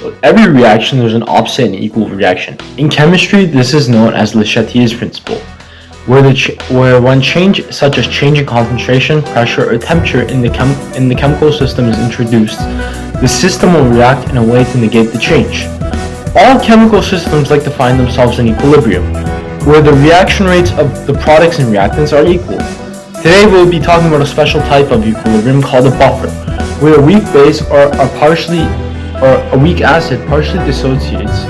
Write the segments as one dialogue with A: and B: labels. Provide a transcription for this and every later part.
A: With every reaction, there's an opposite and equal reaction. In chemistry, this is known as Le Chatelier's principle, where when change, such as change in concentration, pressure, or temperature in the chemical system is introduced, the system will react in a way to negate the change. All chemical systems like to find themselves in equilibrium, where the reaction rates of the products and reactants are equal. Today we'll be talking about a special type of equilibrium called a buffer, where a weak base or a weak acid partially dissociates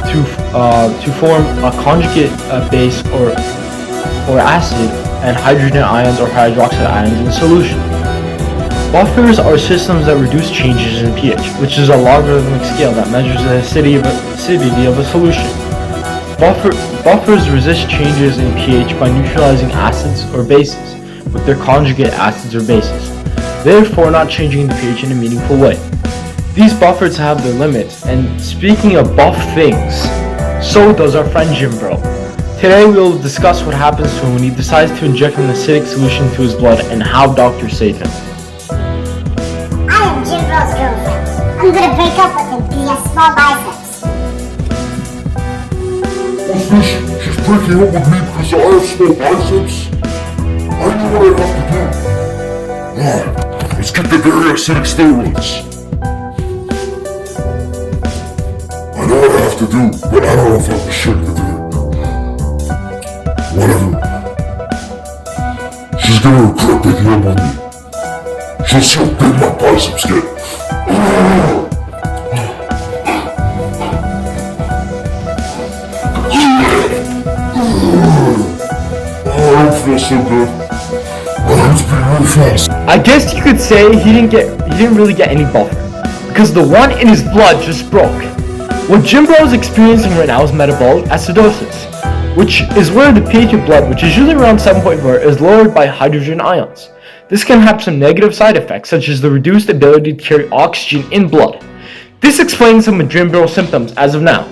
A: to form a conjugate base or acid and hydrogen ions or hydroxide ions in solution. Buffers are systems that reduce changes in pH, which is a logarithmic scale that measures the acidity of a solution. Buffers resist changes in pH by neutralizing acids or bases with their conjugate acids or bases, therefore not changing the pH in a meaningful way. These buffers have their limits, and speaking of buff things, so does our friend Jim Bro. Today we will discuss what happens to him when he decides to inject an acidic solution into his blood and how doctors save him.
B: I am Jim Bro's girlfriend. I'm gonna break up with him because he has small biceps.
C: What's this? She's breaking up with me because I have small biceps? I know what I have to do. Alright, let's get the very acidic steroids. I know what I have to do, but I don't know if I'm sure to do it. Whatever. She's gonna regret breaking up with me. She'll see how big my biceps get. I don't feel so good. My heart's beating really fast.
A: I guess you could say he didn't really get any buffer, because the one in his blood just broke. What Jim Bro is experiencing right now is metabolic acidosis, which is where the pH of blood, which is usually around 7.4, is lowered by hydrogen ions. This can have some negative side effects, such as the reduced ability to carry oxygen in blood. This explains some of Jim Bro's symptoms as of now,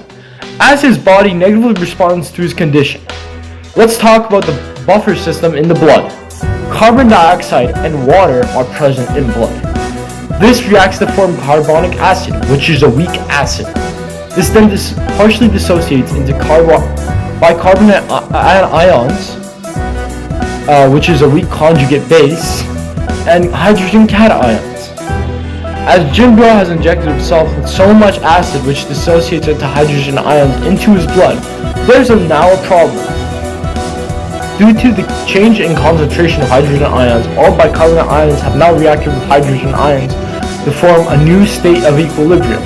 A: as his body negatively responds to his condition. Let's talk about the buffer system in the blood. Carbon dioxide and water are present in blood. This reacts to form carbonic acid, which is a weak acid. This then partially dissociates into bicarbonate ions, which is a weak conjugate base, and hydrogen cations. As Jim Bro has injected himself with so much acid which dissociates into hydrogen ions into his blood, there's now a problem. Due to the change in concentration of hydrogen ions, all bicarbonate ions have now reacted with hydrogen ions to form a new state of equilibrium,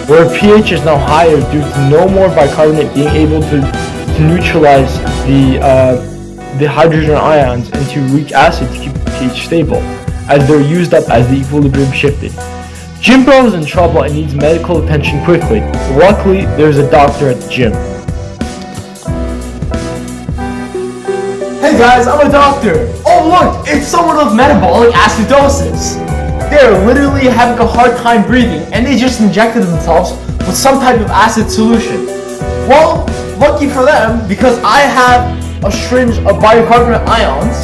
A: where pH is now higher due to no more bicarbonate being able to neutralize the hydrogen ions into weak acid to keep the pH stable, as they're used up as the equilibrium shifted. Jim Bro is in trouble and needs medical attention quickly. Luckily, there's a doctor at the gym. Hey guys, I'm a doctor! Oh look, it's someone with metabolic acidosis! They're literally having a hard time breathing and they just injected themselves with some type of acid solution. Well, lucky for them, because I have a syringe of bicarbonate ions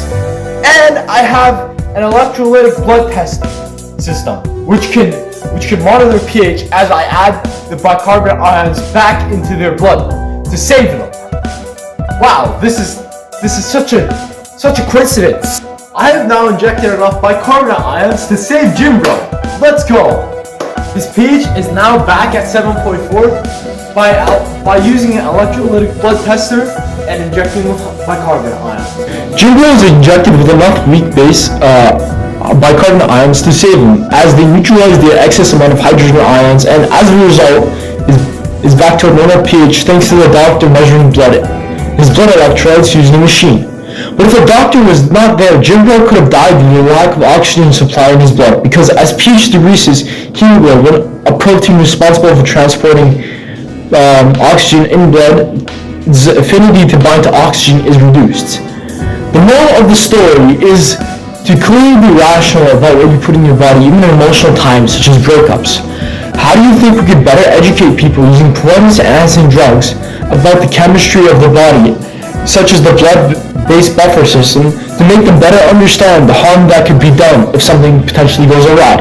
A: and I have an electrolytic blood test system which can monitor pH as I add the bicarbonate ions back into their blood to save them. Wow, this is such a coincidence. I have now injected enough bicarbonate ions to save Jim Bro. Let's go! His pH is now back at 7.4 by using an electrolytic blood tester and injecting with bicarbonate ions. Jim Bro is injected with enough weak base bicarbonate ions to save him, as they neutralize the excess amount of hydrogen ions, and as a result is back to a normal pH thanks to the doctor measuring his blood electrolytes using a machine. But if the doctor was not there, Jim Bro could have died due to the lack of oxygen supply in his blood, because as pH decreases, hemoglobin, a protein responsible for transporting oxygen in blood's affinity to bind to oxygen is reduced. The moral of the story is to clearly be rational about what you put in your body, even in emotional times such as breakups. How do you think we could better educate people using poisonous and acid drugs about the chemistry of the body, such as the blood-based buffer system, to make them better understand the harm that could be done if something potentially goes awry?